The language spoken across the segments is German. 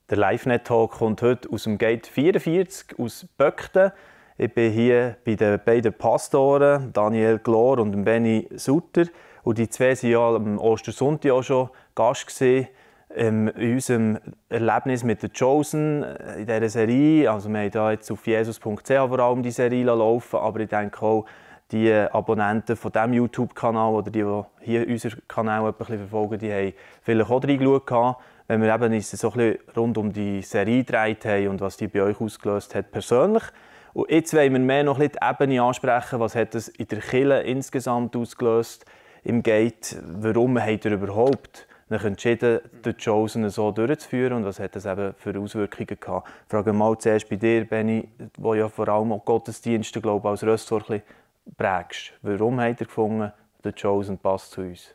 Der LiveNet-Talk kommt heute aus dem Gate 44 aus Böckten. Ich bin hier bei den beiden Pastoren, Daniel Glor und Benny Sutter. Und die zwei waren ja am Ostersonntag auch schon Gast gewesen, in unserem Erlebnis mit The Chosen in dieser Serie. Also wir haben hier jetzt auf jesus.ch vor allem die Serie laufen, aber ich denke auch, die Abonnenten von diesem YouTube-Kanal oder die hier unseren Kanal ein bisschen verfolgen, die haben vielleicht auch reingeschaut, wenn wir eben uns so ein bisschen rund um die Serie gedreht haben und was die bei euch ausgelöst hat persönlich. Und jetzt wollen wir mehr noch ein bisschen die Ebene ansprechen, was hat es in der Kirche insgesamt ausgelöst im Gate, warum habt ihr überhaupt sich entschieden, The Chosen so durchzuführen und was hat das eben für Auswirkungen gehabt? Ich frage mal zuerst bei dir, Benny, wo ja vor allem auch Gottesdienste, glaube ich, als Ressort ein bisschen prägst. Warum habt ihr gefunden, The Chosen passt zu uns?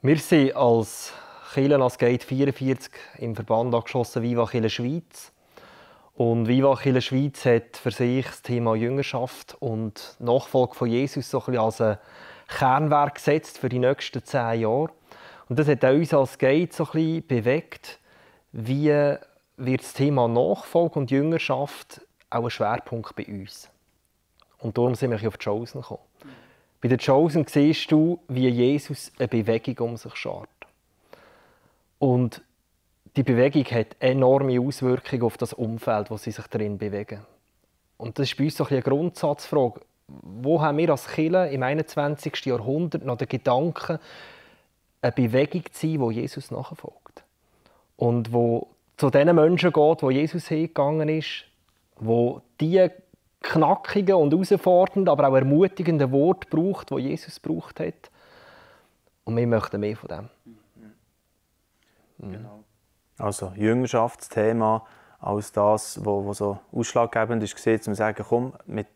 Wir sind als Kirche, als Gate 44 im Verband angeschlossen Viva Kirche Schweiz. Und Viva Kirche Schweiz hat für sich das Thema Jüngerschaft und Nachfolge von Jesus so ein bisschen als ein Kernwerk gesetzt für die nächsten 10 Jahre. Und das hat auch uns als Gate so ein bisschen bewegt, wie wird das Thema Nachfolge und Jüngerschaft auch ein Schwerpunkt bei uns. Und darum sind wir auf die Chosen gekommen. Bei den Chosen siehst du, wie Jesus eine Bewegung um sich schart. Und die Bewegung hat enorme Auswirkungen auf das Umfeld, wo sie sich darin bewegen. Und das ist bei uns so ein eine Grundsatzfrage. Wo haben wir als Kirche im 21. Jahrhundert noch den Gedanken, eine Bewegung zu sein, die Jesus nachfolgt? Und wo zu den Menschen geht, wo Jesus hingegangen ist, wo die knackigen und herausfordernden, aber auch ermutigenden Worte braucht, die Jesus gebraucht hat. Und wir möchten mehr von dem. Genau. Also Jüngerschaftsthema als das, was so ausschlaggebend ist, um zu sagen, komm, mit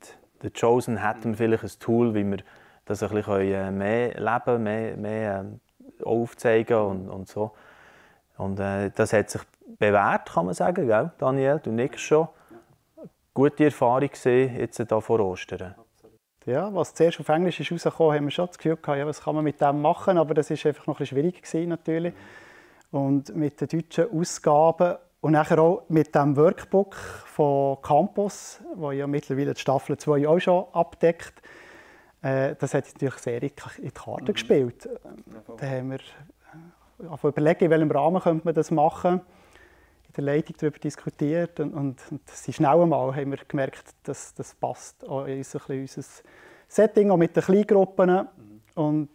The Chosen hätten wir vielleicht ein Tool, wie wir das ein bisschen mehr leben, mehr aufzeigen und so. Und das hat sich bewährt, kann man sagen, gell? Daniel, du nickst schon. Gute Erfahrung gesehen jetzt hier vor Ostern. Ja, was zuerst auf Englisch ist rausgekommen, haben wir schon das Gefühl gehabt, ja, was kann man mit dem machen, aber das war einfach noch ein bisschen schwierig gewesen, natürlich. Und mit den deutschen Ausgaben und nachher auch mit dem Workbook von Campus, das ja mittlerweile die Staffel 2 auch schon abdeckt, das hat natürlich sehr in die Karten gespielt. Da haben wir überlegt, in welchem Rahmen könnte man das machen, in der Leitung darüber diskutiert und schnell einmal haben wir gemerkt, dass das passt auch in unser Setting, auch mit den Kleingruppen. Und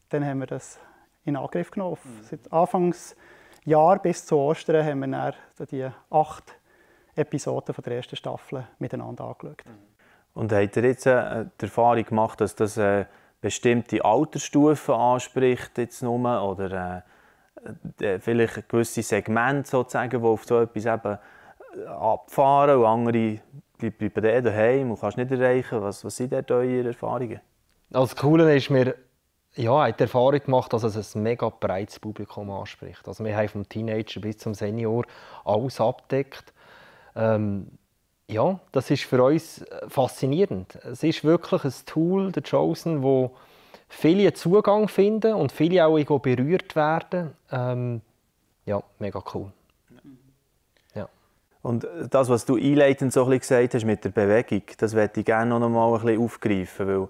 dann haben wir das in Angriff genommen. Seit Anfangsjahr bis zu Ostern haben wir dann die 8 Episoden von der ersten Staffel miteinander angeschaut. Und habt ihr jetzt die Erfahrung gemacht, dass das bestimmte Altersstufen anspricht jetzt nur, oder vielleicht gewisse Segmente sozusagen, die auf so etwas eben abfahren und andere bleiben daheim und kannst nicht erreichen? Was sind dort eure Erfahrungen? Das Coole ist, wir haben die Erfahrung gemacht, dass es ein mega breites Publikum anspricht. Also wir haben vom Teenager bis zum Senior alles abdeckt. Ja, das ist für uns faszinierend. Es ist wirklich ein Tool, The Chosen, wo viele Zugang finden und viele auch irgendwo berührt werden. Ja, mega cool. Ja. Und das, was du einleitend so ein bisschen gesagt hast mit der Bewegung, das möchte ich gerne noch mal ein bisschen aufgreifen, weil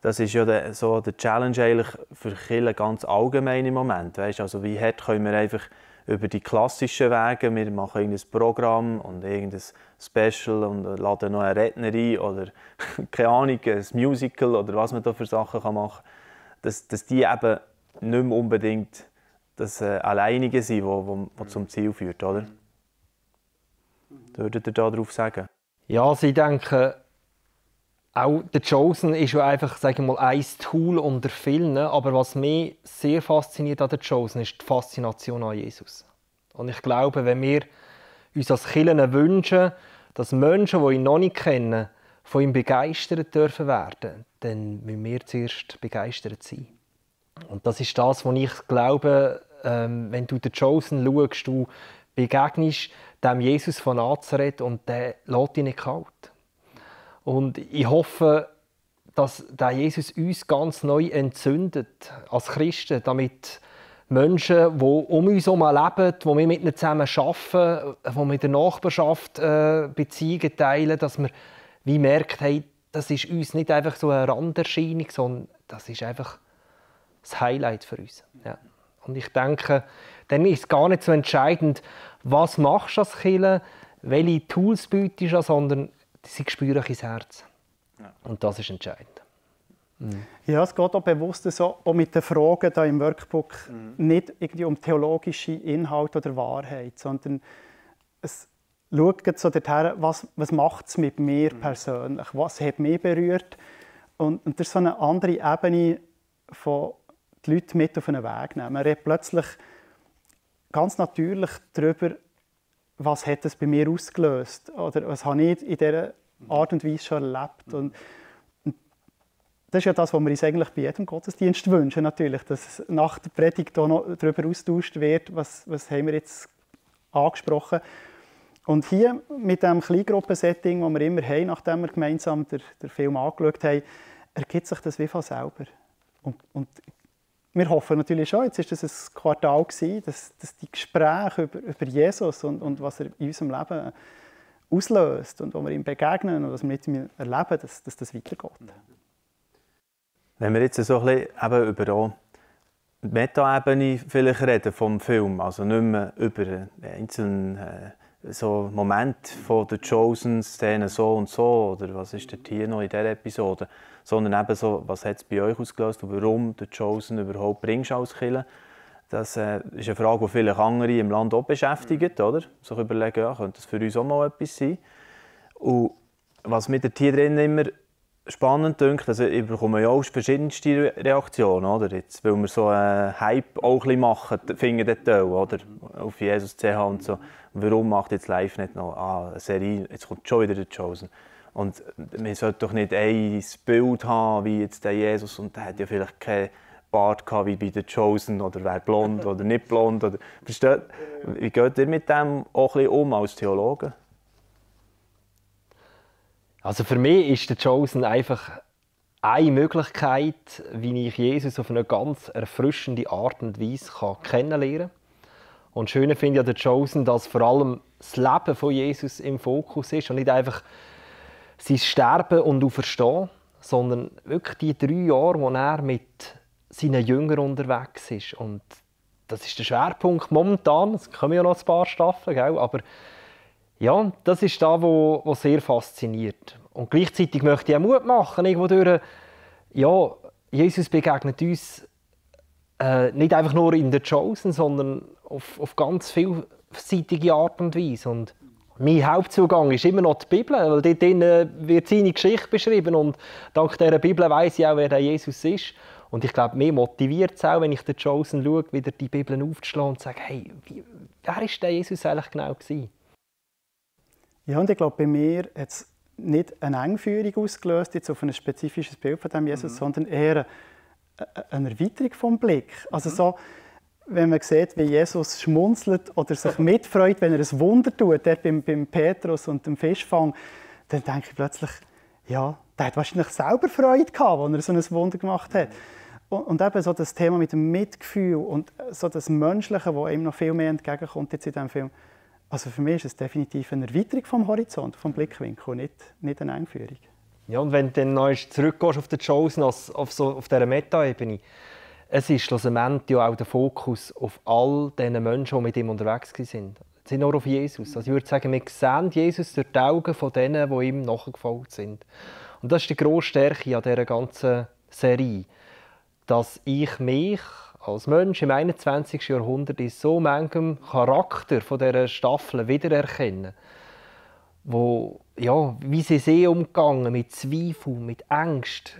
das ist ja so der Challenge eigentlich für Kirche ganz allgemein im Moment. Weißt? Also wie hart können wir einfach über die klassischen Wege, wir machen irgendein Programm und irgendein Special und laden noch eine Rednerin oder keine Ahnung, ein Musical oder was man da für Sachen machen kann, dass die eben nicht mehr unbedingt das Alleinige sind, was zum Ziel führt, oder? Würdet ihr darauf sagen? Ja, also ich denke, auch The Chosen ist ja einfach, sagen wir mal, ein Tool unter vielen. Aber was mich sehr fasziniert an The Chosen ist die Faszination an Jesus. Und ich glaube, wenn wir uns als Kirche wünschen, dass Menschen, die ihn noch nicht kennen, von ihm begeistert dürfen werden, dann müssen wir zuerst begeistert sein. Und das ist das, was ich glaube, wenn du The Chosen schaust, du begegnest dem Jesus von Nazareth und der lässt dich nicht kalt. Und ich hoffe, dass der Jesus uns ganz neu entzündet als Christen, damit Menschen, die um uns herum leben, die wir mit ihnen zusammen arbeiten, die wir in der Nachbarschaft Beziehungen teilen, dass wir wie merkt, hey, das ist uns nicht einfach so eine Randerscheinung, sondern das ist einfach das Highlight für uns. Ja. Und ich denke, dann ist es gar nicht so entscheidend, was machst du als Kirche, welche Tools bietest du, sondern sie spüren ins Herz. Ja. Und das ist entscheidend. Ja, es geht auch bewusst so, auch mit den Fragen da im Workbook nicht irgendwie um theologische Inhalte oder Wahrheit, sondern es schaut so dorthin, was macht es mit mir persönlich, was hat mich berührt. Und das ist so eine andere Ebene, von die Leute mit auf einen Weg nehmen. Man redet plötzlich ganz natürlich darüber, was hat es bei mir ausgelöst oder was habe ich in dieser Art und Weise schon erlebt. Und das ist ja das, was wir uns eigentlich bei jedem Gottesdienst wünschen, natürlich, dass nach der Predigt auch noch darüber austauscht wird, was haben wir jetzt angesprochen. Und hier mit dem Kleingruppensetting, das wir immer haben, nachdem wir gemeinsam den Film angeschaut haben, ergibt sich das wie von selber. Und wir hoffen natürlich schon, jetzt ist das ein Quartal gewesen, dass die Gespräche über Jesus und was er in unserem Leben auslöst und wo wir ihm begegnen und was wir mit ihm erleben, dass das weitergeht. Wenn wir jetzt so ein bisschen eben über die Meta-Ebene vielleicht reden vom Film, also nicht mehr über einzelne so Momente von der Chosen-Szene so und so oder was ist dort hier noch in dieser Episode, sondern eben so, was hat es bei euch ausgelöst und warum der Chosen überhaupt bringst als Kirche. Das ist eine Frage, die vielleicht andere im Land auch beschäftigt, oder? Sich überlegen, ja, könnte das für uns auch mal etwas sein. Und was mir dort hier drin immer spannend dünkt, also ich bekomme ja auch verschiedenste Reaktionen, oder? Jetzt, weil wir so einen Hype auch ein bisschen machen, finden dort auch, oder? Auf Jesus CH und so. Warum macht jetzt live nicht noch eine Serie, jetzt kommt schon wieder der Chosen. Und man sollte doch nicht ein Bild haben, wie jetzt der Jesus, und der hat ja vielleicht keinen Bart gehabt, wie bei der Chosen, oder wäre blond oder nicht blond. Oder, versteht? Wie geht ihr mit dem auch ein bisschen als Theologe? Also für mich ist der Chosen einfach eine Möglichkeit, wie ich Jesus auf eine ganz erfrischende Art und Weise kennenlernen kann. Und das Schöne finde ich an der Chosen, dass vor allem das Leben von Jesus im Fokus ist und nicht einfach sein Sterben und Auferstehen, sondern wirklich die 3 Jahre, wo er mit seinen Jüngern unterwegs ist. Und das ist der Schwerpunkt momentan. Es kommen ja noch ein paar Staffeln, gell? Aber ja, das ist das, was sehr fasziniert. Und gleichzeitig möchte ich auch Mut machen, irgendwo durch, ja, Jesus begegnet uns nicht einfach nur in der Chosen, sondern auf ganz vielseitige Art und Weise. Und mein Hauptzugang ist immer noch die Bibel, weil dort wird seine Geschichte beschrieben und dank dieser Bibel weiss ich auch, wer der Jesus ist. Und ich glaube, mich motiviert es auch, wenn ich den Chosen schaue, wieder die Bibel aufzuschlagen und zu sagen, hey, wer war der Jesus eigentlich genau gewesen? Ja, und ich glaube, bei mir hat es nicht eine Engführung ausgelöst jetzt auf ein spezifisches Bild von dem Jesus, sondern eher eine Erweiterung vom Blick. Also so, wenn man sieht, wie Jesus schmunzelt oder sich mitfreut, wenn er ein Wunder tut, dort beim Petrus und dem Fischfang, dann denke ich plötzlich, ja, der hat wahrscheinlich selber Freude gehabt, als er so ein Wunder gemacht hat. Und eben so das Thema mit dem Mitgefühl und so das Menschliche, das ihm noch viel mehr entgegenkommt jetzt in diesem Film. Also für mich ist es definitiv eine Erweiterung vom Horizont, vom Blickwinkel, nicht eine Einführung. Ja, und wenn du dann noch zurückgehst auf den Chosen, auf dieser Meta-Ebene, es ist schlussendlich ja auch der Fokus auf all diesen Menschen, die mit ihm unterwegs waren. Es sind nur auf Jesus. Also ich würde sagen, wir sehen Jesus durch die Augen von denen, die ihm nachgefolgt sind. Und das ist die grosse Stärke an dieser ganzen Serie, dass ich mich als Mensch im 21. Jahrhundert in so manchem Charakter von dieser Staffel wiedererkennen, wo, ja, wie sie umgegangen mit Zweifel, mit Angst,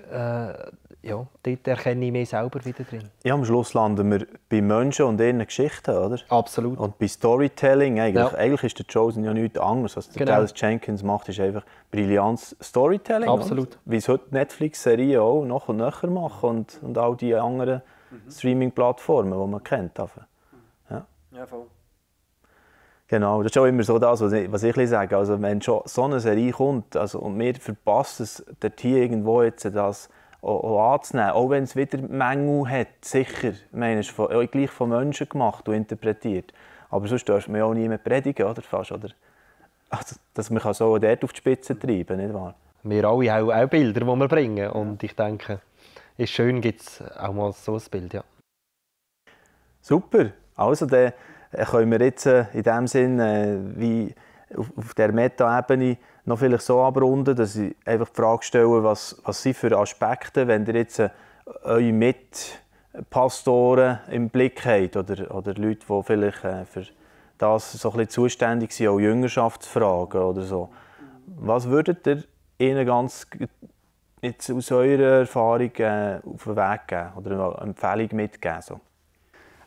ja, dort erkenne ich mich selber wieder drin. Ja, am Schluss landen wir bei Menschen und ihren Geschichten, oder? Absolut. Und bei Storytelling, eigentlich ist der Chosen ja nichts anderes. Was der Dallas Jenkins macht, ist einfach brillantes Storytelling. Absolut. Oder? Wie es heute Netflix-Serien auch noch und nöcher machen und all die anderen Streaming-Plattformen, die man kennt. Ja. Ja, voll. Genau, das ist auch immer so das, was ich sage. Also, wenn schon so eine Serie kommt und wir verpassen es, dort hier irgendwo jetzt das auch anzunehmen, auch wenn es wieder Mängel hat, sicher. Ich meine, es ist gleich von Menschen gemacht und interpretiert. Aber sonst darf man ja auch nie mehr predigen, oder? Fast, oder? Also, dass man so dort auf die Spitze treiben kann, nicht wahr? Wir alle haben auch Bilder, die wir bringen. Und ich denke, es ist schön, gibt es auch mal so ein Bild. Ja. Super. Also, dann können wir jetzt in dem Sinn, wie auf der Meta-Ebene, noch vielleicht so abrunden, dass ich einfach die Frage stelle, was sind für Aspekte, wenn ihr jetzt eure Mitpastoren im Blick habt oder Leute, die vielleicht für das so ein bisschen zuständig sind, auch Jüngerschaftsfragen oder so. Was würdet ihr ihnen ganz jetzt aus eurer Erfahrung auf den Weg geben oder eine Empfehlung mitgeben? So?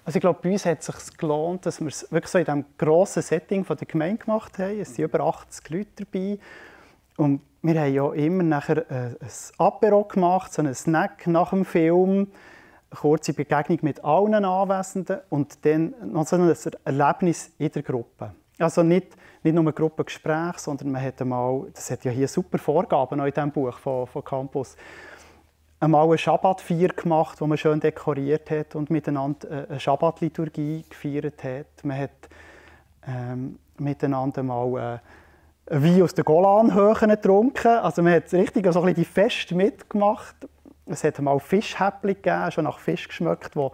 Also ich glaube, bei uns hat es sich gelohnt, dass wir es wirklich so in diesem grossen Setting von der Gemeinde gemacht haben. Es sind über 80 Leute dabei. Und wir haben ja immer nachher ein Apéro gemacht, so einen Snack nach dem Film, eine kurze Begegnung mit allen Anwesenden und dann noch so ein Erlebnis in der Gruppe. Also nicht nur ein Gruppengespräch, sondern man hat einmal, das hat ja hier super Vorgaben in diesem Buch von Campus, einmal eine Schabbatfeier gemacht, wo man schön dekoriert hat und miteinander eine Schabbatliturgie gefeiert hat. Man hat miteinander mal Wein aus den Golanhöhen getrunken. Also man hat richtig so ein bisschen die Feste mitgemacht. Es hat mal Fischhäppchen gegeben, schon nach Fisch geschmeckt, wo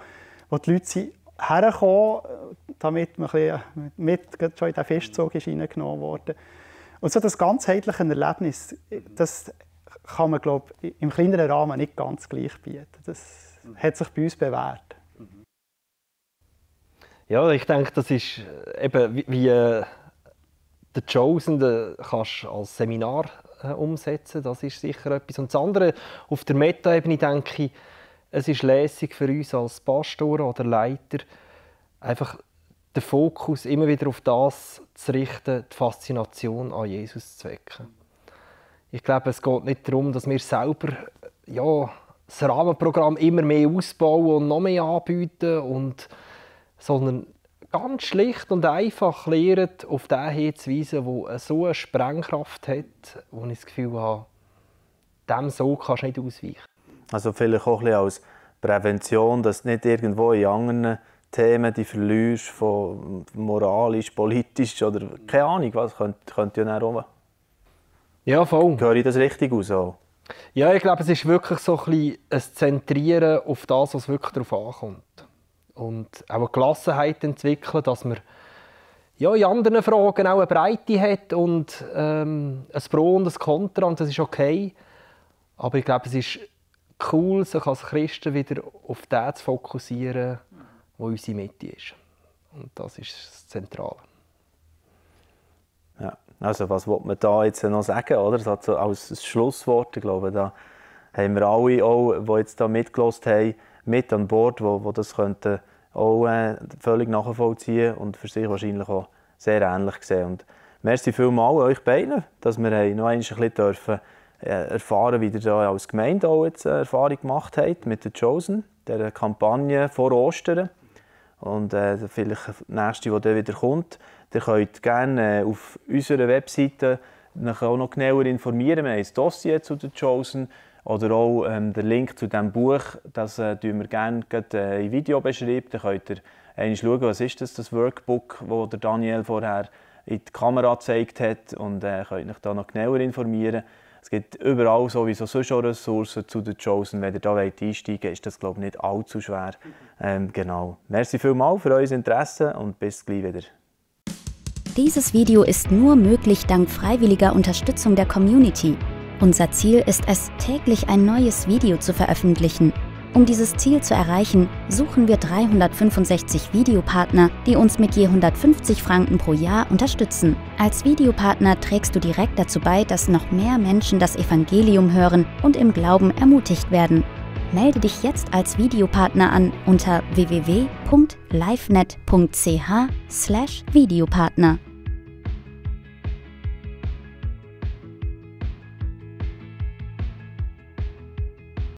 die Leute hergekommen sind, damit man schon in den Fischzug reingenommen wurde. Und so das ganzheitliche Erlebnis, das kann man, glaube ich, im kleineren Rahmen nicht ganz gleich bieten. Das hat sich bei uns bewährt. Ja, ich denke, das ist eben wie «The Chosen» kannst du als Seminar umsetzen. Das ist sicher etwas. Und das andere, auf der Meta-Ebene denke ich, es ist lässig für uns als Pastoren oder Leiter, einfach den Fokus immer wieder auf das zu richten, die Faszination an Jesus zu wecken. Ich glaube, es geht nicht darum, dass wir selber das Rahmenprogramm immer mehr ausbauen und noch mehr anbieten, sondern ganz schlicht und einfach lernen, auf den hinzuweisen, der so eine Sprengkraft hat, wo ich das Gefühl habe, dem so kannst du nicht ausweichen. Also vielleicht auch ein bisschen als Prävention, dass du nicht irgendwo in anderen Themen die verlierst, von moralisch, politisch oder keine Ahnung, was könnte ja dann rum. Ja, voll. Höre ich das richtig aus? Auch? Ja, ich glaube, es ist wirklich so ein Zentrieren auf das, was wirklich darauf ankommt. Und auch eine Gelassenheit entwickeln, dass man in anderen Fragen auch eine Breite hat und ein Pro und ein Kontra, und das ist okay. Aber ich glaube, es ist cool, sich als Christen wieder auf das zu fokussieren, wo unsere Mitte ist. Und das ist das Zentrale. Ja, also was will man da jetzt noch sagen, oder? Also als Schlusswort, ich glaube, da haben wir alle, auch, die jetzt da mitgehört haben, mit an Bord, die das könnten auch völlig nachvollziehen und für sich wahrscheinlich auch sehr ähnlich sehen. Und merci vielmals euch beiden, dass wir noch einmal ein bisschen dürfen erfahren, wie ihr da als Gemeinde auch jetzt Erfahrung gemacht habt mit der Chosen, der Kampagne vor Ostern. Und vielleicht das nächste, das dann wieder kommt. Ihr könnt gerne auf unserer Webseite auch noch genauer informieren. Wir haben ein Dossier zu der Chosen oder auch den Link zu diesem Buch. Das tun wir gerne in Video beschreiben. Dann könnt ihr einmal schauen, was ist das Workbook, das der Daniel vorher in die Kamera gezeigt hat. Und könnt euch da noch genauer informieren. Es gibt überall sowieso schon Ressourcen zu der Chosen. Wenn ihr da einsteigen wollt, ist das, glaube ich, nicht allzu schwer. Genau. Merci vielmals für euer Interesse und bis gleich wieder. Dieses Video ist nur möglich dank freiwilliger Unterstützung der Community. Unser Ziel ist es, täglich ein neues Video zu veröffentlichen. Um dieses Ziel zu erreichen, suchen wir 365 Videopartner, die uns mit je 150 Franken pro Jahr unterstützen. Als Videopartner trägst du direkt dazu bei, dass noch mehr Menschen das Evangelium hören und im Glauben ermutigt werden. Melde dich jetzt als Videopartner an unter www.livenet.ch/Videopartner.